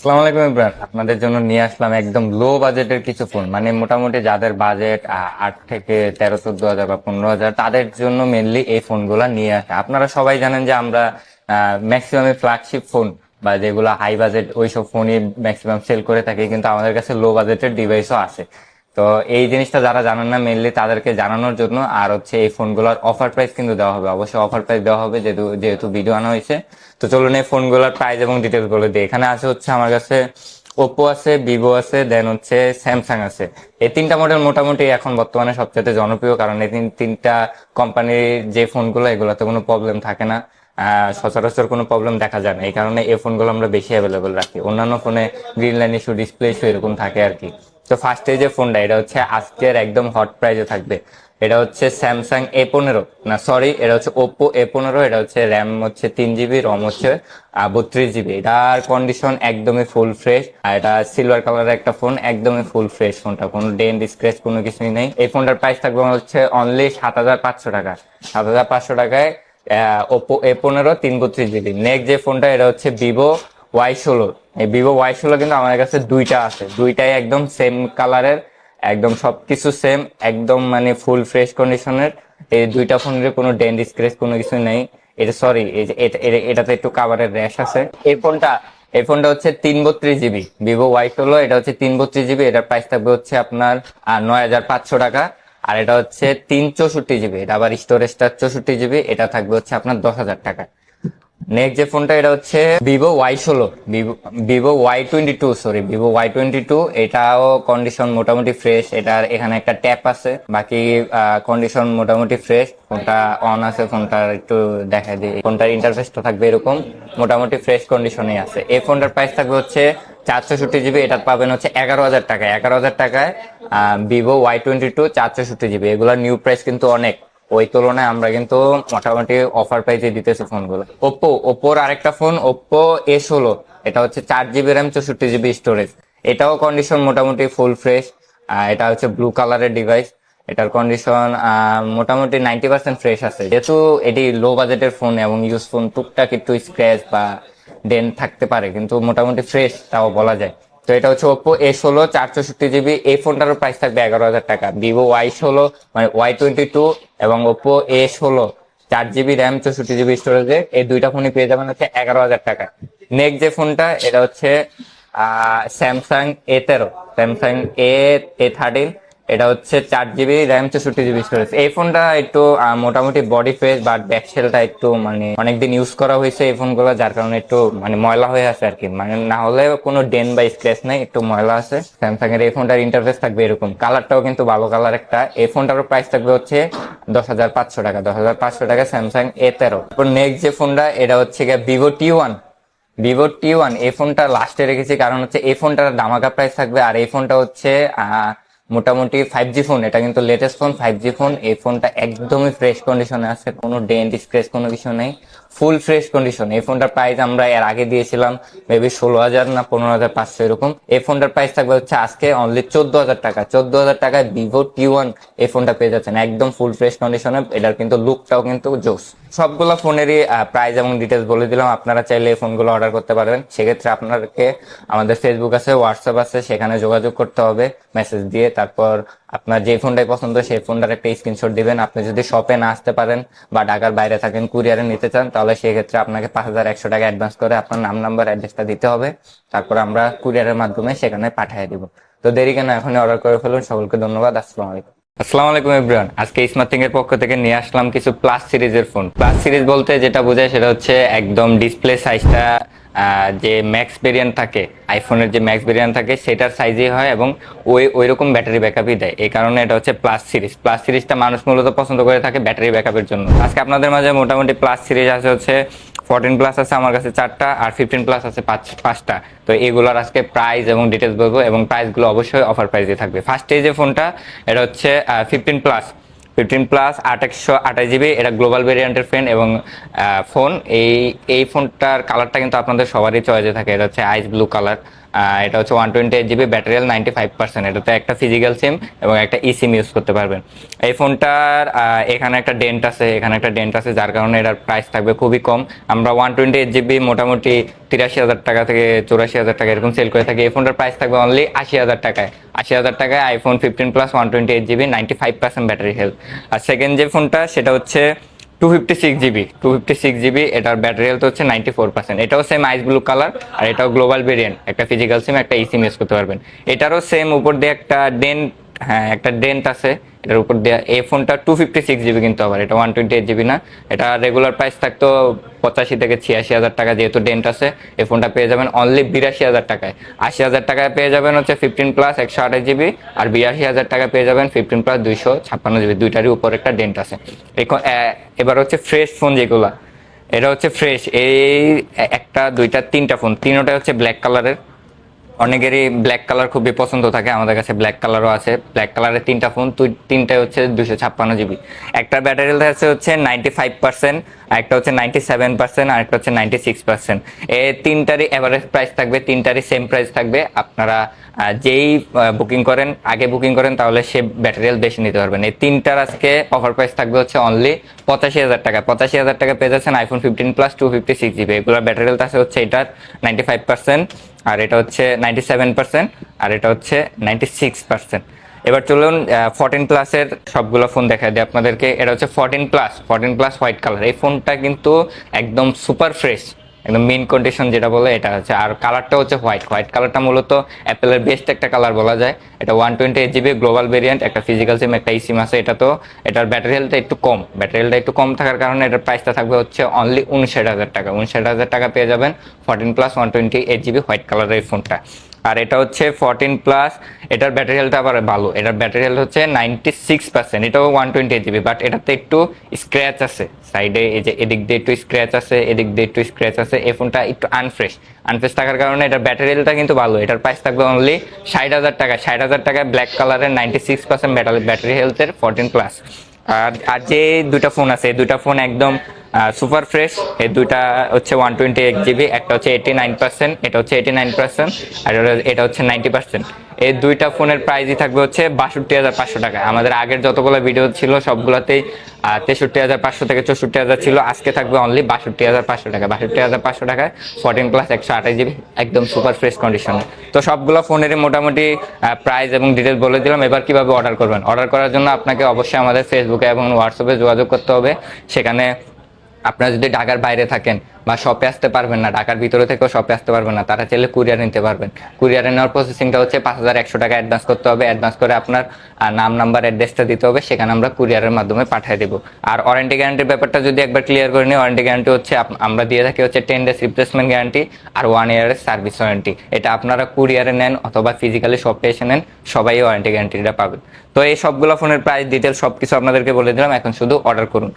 আসসালামু আলাইকুম ইমরান, আপনাদের জন্য নিয়ে আসলাম একদম লো বাজেটের কিছু ফোন। মানে মোটামুটি যাদের বাজেট 8 থেকে 13, 14 হাজার বা 15 হাজার, তাদের জন্য মেনলি এই ফোনগুলা নিয়ে আসা। আপনারা সবাই জানেন যে আমরা ম্যাক্সিমাম ফ্ল্যাগশিপ ফোন বা যেগুলো হাই বাজেট ওইসব ফোনই ম্যাক্সিমাম সেল করে থাকি, কিন্তু আমাদের কাছে লো বাজেটের ডিভাইসও আছে। তো এই জিনিসটা যারা জানেন না, মেনলি তাদেরকে জানানোর জন্য। আর হচ্ছে এই ফোনগুলোর অফার প্রাইস কিন্তু দেওয়া হবে, অবশ্যই অফার প্রাইস দেওয়া হবে, যেহেতু যেহেতু ভিডিও আনা হয়েছে। তো চলুন এই ফোনগুলোর প্রাইস এবং ডিটেলস বলে দিই। এখানে আছে হচ্ছে আমার কাছে ওপ্পো আছে, ভিভো আছে, দেন হচ্ছে স্যামসাং আছে। এই তিনটা মডেল মোটামুটি এখন বর্তমানে সবচেয়ে জনপ্রিয়, কারণ এই তিনটা কোম্পানির যে ফোনগুলো, এগুলোতে কোনো প্রবলেম থাকে না। সচরাচর কোনো প্রবলেম দেখা যায় না, এই কারণে এই ফোনগুলো আমরা বেশি অ্যাভেলেবল রাখি। অন্যান্য ফোনে green line issue, display issue এরকম থাকে আর কি। তো ফার্স্টে যে ফোনটা, এটা হচ্ছে আজকের একদম হট প্রাইজে থাকবে। এটা হচ্ছে স্যামসাং A15, না সরি, এটা হচ্ছে ওপ্পো A15। এটা হচ্ছে র্যাম হচ্ছে 3 জিবি, রম হচ্ছে 32 জিবি। এটার কন্ডিশন একদমই ফুল ফ্রেশ, আর এটা সিলভার কালারের একটা ফোন, একদমই ফুল ফ্রেশ ফোনটা, কোনো ডেন্ট স্ক্র্যাচ কোনো কিছুই নেই। এই ফোনটার প্রাইস থাকবে হচ্ছে অনলি 7,500 টাকা। 7,500 টাকায় ওপ্পো A15 332 জিবি। নেক্সট যে ফোনটা, এটা হচ্ছে ভিভো Y16। এই ভিভো Y16 কিন্তু আমার কাছে দুইটা আছে, দুইটাই একদম সেম কালারের, একদম সবকিছু সেম, একদম মানে ফুল ফ্রেশ কন্ডিশনের। এই দুইটা ফোনের কোনো ডেন্ট স্ক্র্যাচ কোনো কিছু নেই। এটা সরি, এই যে এটাতে একটু কাভারের র্যাশ আছে। এই ফোনটা হচ্ছে 332 জিবি, ভিভো Y16। এটা হচ্ছে 332 জিবি। এটার প্রাইস থাকবে হচ্ছে আপনার 9,500 টাকা। আর এটা হচ্ছে 364 জিবি, এটা আবার স্টোরেজটা 64 জিবি, এটা থাকবে হচ্ছে আপনার 10,000 টাকা। নেক্সট যে ফোনটা, এটা হচ্ছে Vivo Y16, Vivo Y22, sorry Vivo Y22। এটাও কন্ডিশন মোটামুটি ফ্রেশ, এটার এখানে একটা ট্যাপ আছে, বাকি কন্ডিশন মোটামুটি ফ্রেশ। ফোনটা অন আছে, ফোনটার একটু দেখা দিই। ফোনটার ইন্টারফেসটা থাকবে এরকম, মোটামুটি ফ্রেশ কন্ডিশনে আছে। এই ফোনটার প্রাইস থাকবে হচ্ছে 464 জিবি। এটা পাবেন হচ্ছে 11,000 টাকায়। 11,000 টাকায় ভিভো Y22 464 জিবি। এগুলোর নিউ প্রাইস কিন্তু অনেক, ওই তুলনায় আমরা কিন্তু মোটামুটি অফার প্রাইসে দিতেছি ফোনগুলো। ওপ্পোর আরেকটা ফোন, ওপ্পো A16। এটা হচ্ছে 4 জিবি র্যাম, 64 জিবি স্টোরেজ। এটাও কন্ডিশন মোটামুটি ফুল ফ্রেশ। এটা হচ্ছে ব্লু কালারের ডিভাইস। এটার কন্ডিশন মোটামুটি 90% ফ্রেশ আছে। যেহেতু এটি লো বাজেটের ফোন এবং ইউজ ফোন, টুকটাক একটু স্ক্র্যাচ বা ডেন্ট থাকতে পারে, কিন্তু মোটামুটি ফ্রেশ তাও বলা যায়। তো এটা হচ্ছে ওপ্পো A16 464 জিবি। এই ফোনটারও প্রাইস থাকবে 11,000 টাকা। ভিভো Y16 মানে Y22 এবং Oppo A16 4 GB RAM, 64 GB স্টোরেজে, এই দুইটা ফোনই পেয়ে যাবেন হচ্ছে 11,000 টাকা। নেক্সট যে ফোনটা, এটা হচ্ছে স্যামসাং A13, স্যামসাং A13। এটা হচ্ছে 4 জিবি র্যাম, 64 জিবি স্টোরেজ। এই ফোনটা একটু মোটামুটি বডি ফ্রেশ, বাট ব্যাকসেলটা একটু মানে অনেকদিন ইউজ করা হয়েছে এই ফোনগুলো, যার কারণে একটু মানে ময়লা হয়ে আছে আর কি। মানে না হলে কোনো ডেন বা স্ক্র্যাচ নেই, একটু ময়লা আছে। স্যামসাং এর এই ফোনটার ইন্টারফেস থাকবে এরকম, কালারটাও কিন্তু ভালো কালার একটা। এই ফোনটারও প্রাইস থাকবে হচ্ছে 10,500 টাকা। 10,500 টাকা স্যামসাং A13। তারপর নেক্সট যে ফোনটা, এটা হচ্ছে ভিভো T1। এই ফোনটা লাস্টে রেখেছি, কারণ হচ্ছে এই ফোনটার দামাকা প্রাইস থাকবে। আর এই ফোনটা হচ্ছে মোটামুটি 5G ফোন, এটা কিন্তু লেটেস্ট ফোন, 5G ফোন। এই ফোনটা একদমই ফ্রেশ কন্ডিশনে আছে, কোনো ডেন্ট স্ক্র্যাচ কোনো কিছু নেই, ফুল ফ্রেশ কন্ডিশন। এই ফোনটার প্রাইস আমরা এর আগে দিয়েছিলাম মেবি 16,000 না 15,500 এরকম। এই ফোনটার প্রাইস থাকবে হচ্ছে আজকে অনলি 14,000 টাকা। 14,000 টাকায় ভিভো T1 এই ফোনটা পেয়ে যাচ্ছেন একদম ফুল ফ্রেশ কন্ডিশনে। এটার কিন্তু লুকটাও কিন্তু জোস। সবগুলো ফোনেরই প্রাইস এবং ডিটেলস বলে দিলাম। আপনারা চাইলে এই ফোনগুলো অর্ডার করতে পারবেন। সেক্ষেত্রে আপনাকে আমাদের ফেসবুক আছে, হোয়াটসঅ্যাপ আছে, সেখানে যোগাযোগ করতে হবে মেসেজ দিয়ে। তারপর আপনার যে ফোনটাই পছন্দ, সেই ফোনটার একটা স্ক্রিনশট দিবেন। আপনি যদি শপে না আসতে পারেন বা ঢাকার বাইরে থাকেন, কুরিয়ারে নিতে চান, তাহলে সেক্ষেত্রে আপনাকে 5,100 টাকা অ্যাডভান্স করে আপনার নাম, নাম্বার, অ্যাড্রেসটা দিতে হবে। তারপর আমরা কুরিয়ারের মাধ্যমে সেখানে পাঠিয়ে দিব। তো দেরি কেন, এখনই অর্ডার করে ফেলুন। সকলকে ধন্যবাদ। আসসালামু আলাইকুম এভরিওয়ান। আজকে স্মার্টথিং এর পক্ষ থেকে নিয়ে আসলাম কিছু প্লাস সিরিজের ফোন। প্লাস সিরিজ বলতে যেটা বোঝায় সেটা হচ্ছে একদম ডিসপ্লে সাইজটা যে ম্যাক্স ভেরিয়েন্ট থাকে, আইফোনের যে ম্যাক্স ভেরিয়েন্ট থাকে সেটার সাইজই হয়, এবং ওই রকম ব্যাটারি ব্যাকআপই দেয়। এই কারণে এটা হচ্ছে প্লাস সিরিজ। প্লাস সিরিজটা মানুষ মূলত পছন্দ করে থাকে ব্যাটারি ব্যাকআপের জন্য। আজকে আপনাদের মাঝে মোটামুটি প্লাস সিরিজ আছে হচ্ছে 14 প্লাস আছে আমার কাছে 4টা, আর 15 প্লাস আছে 5টা। তো এগুলোর আজকে প্রাইস এবং ডিটেলস বলবো, এবং প্রাইসগুলো অবশ্যই অফার প্রাইসে থাকবে। ফার্স্টে যে ফোনটা, এটা হচ্ছে 15 প্লাস 828 জিবি। এটা গ্লোবাল ভেরিয়েন্টের ফোন। এই ফোনটার কালারটা কিন্তু আপনাদের সবারই চয়েসে থাকে, এটা হচ্ছে আইস ব্লু কালার। এটা হচ্ছে 128 GB, ব্যাটারি হেলথ 95%। এটাতে একটা ফিজিক্যাল সিম এবং একটা ই সিম ইউজ করতে পারবেন। এই ফোনটার এখানে একটা ডেন্ট আছে, এখানে একটা ডেন্ট আছে, যার কারণে এটার প্রাইস থাকবে খুবই কম। আমরা 128 GB মোটামুটি 83,000 টাকা থেকে 84,000 টাকা এরকম সেল করে থাকি। এই ফোনটার প্রাইস থাকবে অনলি 80,000 টাকায়। 80,000 টাকায় iPhone 15 plus 128 GB 95% battery health. আর সেকেন্ড যে ফোনটা সেটা হচ্ছে 256 GB। এটার ব্যাটারি হেলথ হচ্ছে 94%। এটাও সেম আইস ব্লু কালার, আর এটাও গ্লোবাল ভেরিয়েন্ট, একটা ফিজিক্যাল সিম একটা ই সিম ইউজ করতে পারবেন। এটারও সেম উপর দিয়ে একটা ডেন্ট, হ্যাঁ একটা ডেন্ট আছে এটার উপর দিয়ে। এই ফোনটা 256 GB, কিন্তু আবার এটা 128 GB না। এটা রেগুলার প্রাইস থাকতো 85 থেকে 86,000 টাকা, যেহেতু ডেন্ট আছে এই ফোনটা পেয়ে যাবেন অনলি 82,000 টাকায়। 80,000 টাকায় পেয়ে যাবেন হচ্ছে 15 প্লাস 128 GB, আর 82,000 টাকা পেয়ে যাবেন 15 প্লাস 256 GB। দুইটারই উপর একটা ডেন্ট আছে। এবার হচ্ছে ফ্রেশ ফোন যেগুলা, এটা হচ্ছে ফ্রেশ। এই একটা দুইটা তিনটা ফোন, তিনটাই হচ্ছে ব্ল্যাক কালারের। অনেকেরই ব্ল্যাক কালার খুবই পছন্দ থাকে, আমাদের কাছে ব্ল্যাক কালারও আছে। ব্ল্যাক কালারের তিনটা ফোন, তিনটাই হচ্ছে 256 GB। একটা ব্যাটারি হেলথ আছে হচ্ছে 95%, আর একটা হচ্ছে 97%, আর একটা হচ্ছে 96%। এই তিনটারই অ্যাভারেজ প্রাইস থাকবে, তিনটারই সেম প্রাইস থাকবে। আপনারা যেই বুকিং করেন, আগে বুকিং করেন, তাহলে সে ব্যাটারি হেলথ বেশি নিতে পারবেন। এই তিনটার আজকে অফার প্রাইস থাকবে হচ্ছে অনলি 85,000 টাকা। 85,000 টাকা পেয়ে যাচ্ছেন আইফোন 15 প্লাস 256 GB। এগুলোর ব্যাটারি হেলথ আছে হচ্ছে এটার 95%, আর এটা হচ্ছে 97%, আর এটা হচ্ছে 96%। এবার চলুন 14 প্লাসের সবগুলো ফোন দেখা দিই আপনাদেরকে। এটা হচ্ছে 14 প্লাস হোয়াইট কালার। এই ফোনটা কিন্তু একদম সুপার ফ্রেশ, একদম মেইন কন্ডিশন যেটা বলে এটা হচ্ছে। আর কালারটা হচ্ছে হোয়াইট কালারটা মূলত অ্যাপেলের বেস্ট একটা কালার বলা যায়। এটা 128 GB গ্লোবাল ভেরিয়েন্ট, একটা ফিজিক্যাল সিম একটা ই সিম আছে। এটা তো এটার ব্যাটারি হেলথটা একটু কম, ব্যাটারি হেলথটা একটু কম থাকার কারণে এটার প্রাইসটা থাকবে হচ্ছে অনলি 59,000 টাকা। 59,000 টাকা পেয়ে যাবেন 14 প্লাস 128 GB হোয়াইট কালারের এই ফোনটা। আর এটা হচ্ছে 14 প্লাস, এটার ব্যাটারি হেলথ আবার ভালো। এটার ব্যাটারি হেলথ হচ্ছে 96%। এটাও 128 GB, বাট এটাতে একটু স্ক্র্যাচ আছে সাইডে, এই যে এদিক দিয়ে একটু স্ক্র্যাচ আছে, এদিক দিয়ে একটু স্ক্র্যাচ আছে। এই ফোনটা একটু আনফ্রেশ থাকার কারণে এটার ব্যাটারি হেলথটা কিন্তু ভালো। এটার প্রাইস থাকবে অনলি 60,000 টাকা। 60,000 টাকায় ব্ল্যাক কালারের 96% ব্যাটারি হেলথের 14 প্লাস। আর যে দুইটা ফোন আছে, এই দুইটা ফোন একদম সুপার ফ্রেশ। এই দুইটা হচ্ছে 128 GB, একটা হচ্ছে 89%, এটা হচ্ছে 89%, আর এটা হচ্ছে 90%। এই দুইটা ফোনের প্রাইসই থাকবে হচ্ছে 62,500 টাকা। আমাদের আগের যতগুলো ভিডিও ছিল সবগুলোতেই 63,500 থেকে 64,000 ছিল। আজকে থাকবে অনলি 62,500 টাকা। 62,500 টাকায় 14 প্লাস 128 GB একদম সুপার ফ্রেশ কন্ডিশনে। তো সবগুলো ফোনেরই মোটামুটি প্রাইস এবং ডিটেলস বলে দিলাম। এবার কিভাবে অর্ডার করবেন? অর্ডার করার জন্য আপনাকে অবশ্যই আমাদের ফেসবুকে এবং হোয়াটসঅ্যাপে যোগাযোগ করতে হবে। সেখানে আপনারা যদি ঢাকার বাইরে থাকেন বা শপে আসতে পারবেন না, ঢাকার ভিতরে থেকেও শপে আসতে পারবেন না, তারা চাইলে কুরিয়ার নিতে পারবেন। কুরিয়ারে নেওয়ার প্রসেসিংটা হচ্ছে 5,100 টাকা অ্যাডভান্স করতে হবে। অ্যাডভান্স করে আপনার নাম নাম্বার অ্যাড্রেসটা দিতে হবে, সেখানে আমরা কুরিয়ারের মাধ্যমে পাঠিয়ে দেবো। আর ওয়ারেন্টি গ্যারান্টির ব্যাপারটা যদি একবার ক্লিয়ার করে নিই, ওয়ারেন্টি গ্যারান্টি হচ্ছে আমরা দিয়ে থাকি হচ্ছে 10 ডেজ রিপ্লেসমেন্ট গ্যারান্টি আর 1 ইয়ারের সার্ভিস ওয়ারেন্টি। এটা আপনারা কুরিয়ারে নেন অথবা ফিজিক্যালি শপে এসে নেন, সবাই ওয়ারেন্টি গ্যারান্টিটা পাবেন। তো এই সবগুলো ফোনের প্রাইস ডিটেলস সবকিছু আপনাদেরকে বলে দিলাম, এখন শুধু অর্ডার করুন।